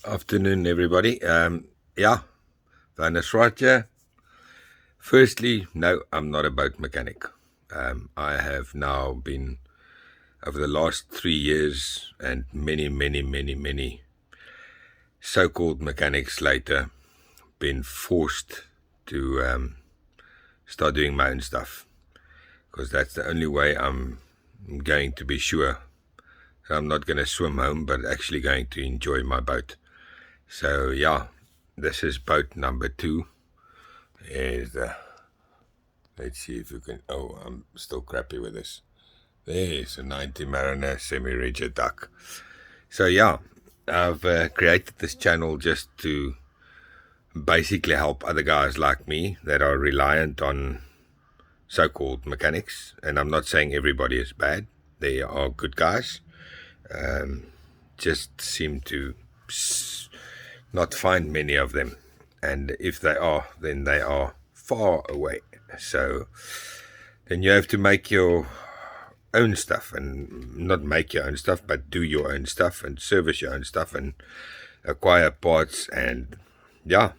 Afternoon, everybody. Yeah, Vanessa right here. Firstly, no, I'm not a boat mechanic. I have now been, over the last 3 years and many so-called mechanics later, been forced to start doing my own stuff because that's the only way I'm going to be sure. So I'm not going to swim home, but actually going to enjoy my boat. So yeah, this is boat number 2. Is the Let's see if you can. Oh, I'm still crappy with this. There's a 90 Mariner semi-rigid duck. So yeah, I've created this channel just to basically help other guys like me that are reliant on so-called mechanics. And I'm not saying everybody is bad. They are good guys. Just seem to not find many of them. And if they are, then they are far away. So then you have to make your own stuff, and not make your own stuff, but do your own stuff and service your own stuff and acquire parts and yeah,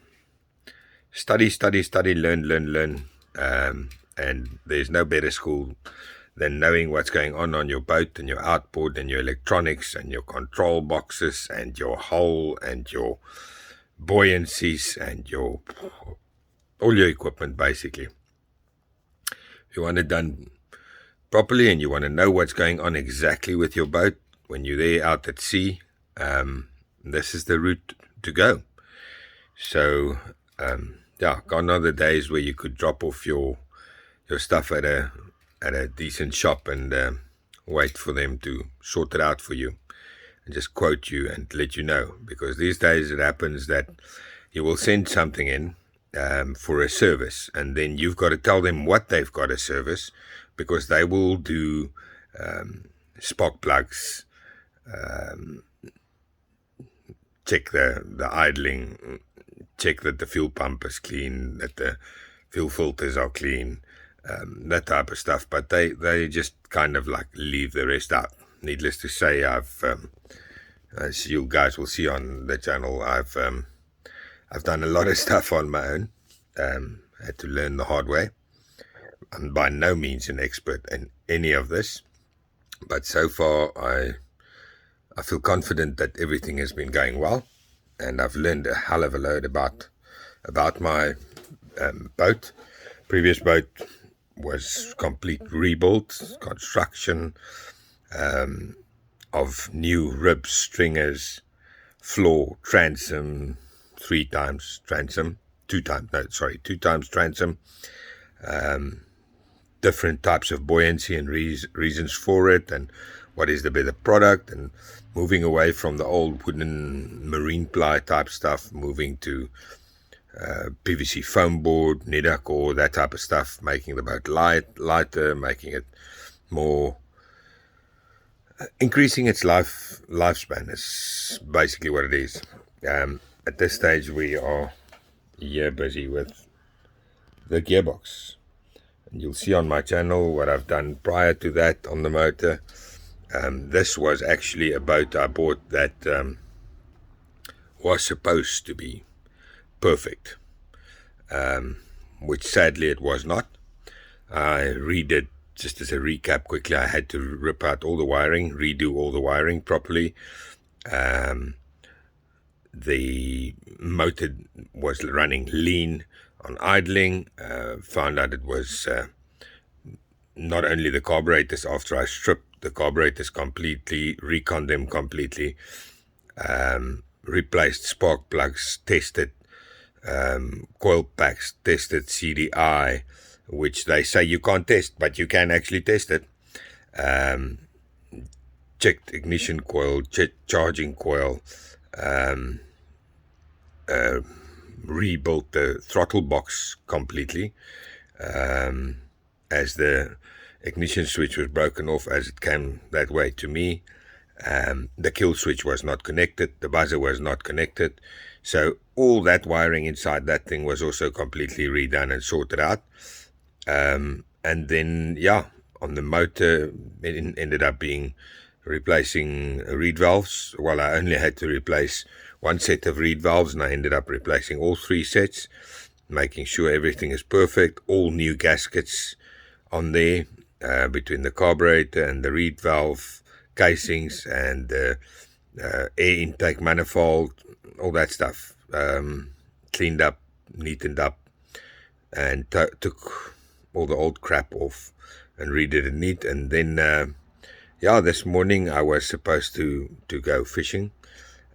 study, learn. And there's no better school than knowing what's going on your boat and your outboard and your electronics and your control boxes and your hull and your buoyancies and all your equipment basically. If you want it done properly and you want to know what's going on exactly with your boat when you're there out at sea, this is the route to go. So yeah, gone are the days where you could drop off your stuff at a decent shop and wait for them to sort it out for you and just quote you and let you know, because these days it happens that you will send something in for a service, and then you've got to tell them what they've got to service, because they will do spark plugs, check the idling, check that the fuel pump is clean, that the fuel filters are clean, that type of stuff. But they just kind of like leave the rest out. Needless to say, I've as you guys will see on the channel, I've done a lot of stuff on my own. Had to learn the hard way. I'm by no means an expert in any of this, but so far I feel confident that everything has been going well, and I've learned a hell of a load about my boat. Previous boat was complete rebuild, construction of new ribs, stringers, floor, transom, 2 times transom, different types of buoyancy and reasons for it, and what is the better product, and moving away from the old wooden marine ply type stuff, moving to PVC foam board, Nidacore, that type of stuff, making the boat lighter, making it more, increasing its lifespan is basically what it is. At this stage we are here busy with the gearbox. And you'll see on my channel what I've done prior to that on the motor. This was actually a boat I bought that was supposed to be perfect, which sadly it was not. I redid, just as a recap quickly, I had to rip out all the wiring, redo all the wiring properly. The motor was running lean on idling. Found out it was not only the carburetors. After I stripped the carburetors completely, reconned them completely, replaced spark plugs, tested coil packs, tested CDI, which they say you can't test, but you can actually test it. Checked ignition coil, checked charging coil, rebuilt the throttle box completely, as the ignition switch was broken off as it came that way to me. The kill switch was not connected, the buzzer was not connected, so all that wiring inside that thing was also completely redone and sorted out. And then yeah, on the motor it ended up being replacing reed valves. Well, I only had to replace one set of reed valves, and I ended up replacing all 3 sets, making sure everything is perfect. All new gaskets on there, between the carburetor and the reed valve casings and the air intake manifold, all that stuff, cleaned up, neatened up, and took all the old crap off and redid it neat. And then this morning I was supposed to go fishing,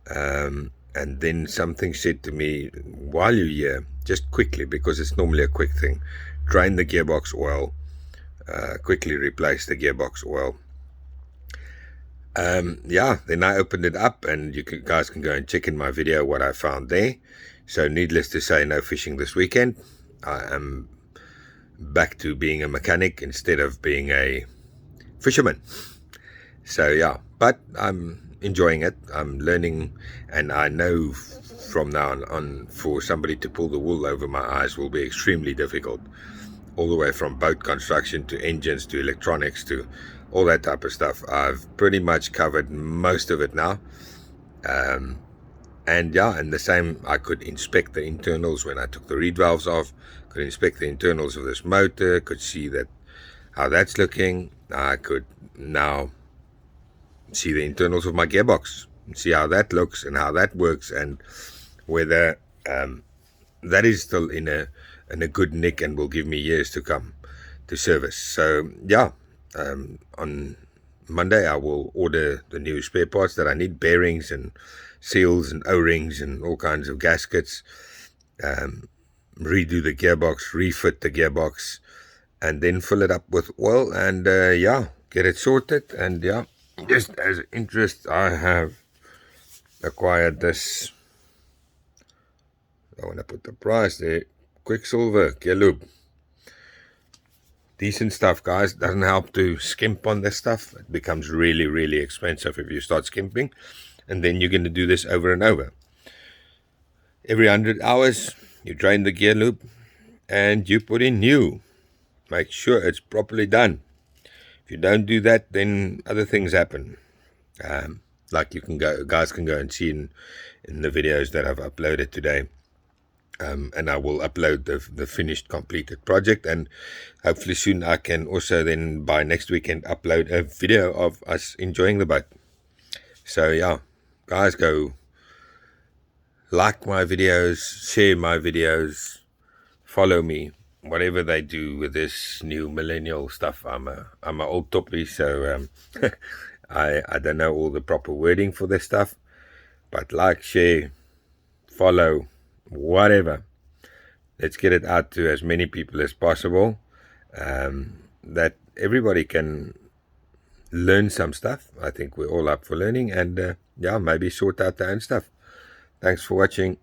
and then something said to me, while you're here, just quickly, because it's normally a quick thing, drain the gearbox oil, quickly replace the gearbox oil. Then I opened it up, and you guys can go and check in my video what I found there. So needless to say, no fishing this weekend. I am back to being a mechanic instead of being a fisherman. So yeah, but I'm enjoying it. I'm learning, and I know from now on for somebody to pull the wool over my eyes will be extremely difficult. All the way from boat construction to engines to electronics to all that type of stuff. I've pretty much covered most of it now. And the same, I could inspect the internals when I took the reed valves off, could inspect the internals of this motor, could see that how that's looking. I could now see the internals of my gearbox, see how that looks and how that works, and whether that is still in a good nick and will give me years to come to service. So on Monday I will order the new spare parts that I need, bearings and seals and O-rings and all kinds of gaskets, redo the gearbox, refit the gearbox, and then fill it up with oil and get it sorted. And just as interest, I have acquired this, I want to put the price there, Quicksilver gear lube. Decent stuff, guys. Doesn't help to skimp on this stuff. It becomes really, really expensive if you start skimping, and then you're going to do this over and over. Every 100 hours, you drain the gear lube and you put in new. Make sure it's properly done. If you don't do that, then other things happen. Like guys can go and see in the videos that I've uploaded today. And I will upload the finished, completed project, and hopefully soon I can also then by next weekend upload a video of us enjoying the boat. So guys, go like my videos, share my videos, follow me, whatever they do with this new millennial stuff. I'm a old toppy, so I don't know all the proper wording for this stuff, but like, share, follow, whatever. Let's get it out to as many people as possible, that everybody can learn some stuff. I think we're all up for learning, and maybe sort out their own stuff. Thanks for watching.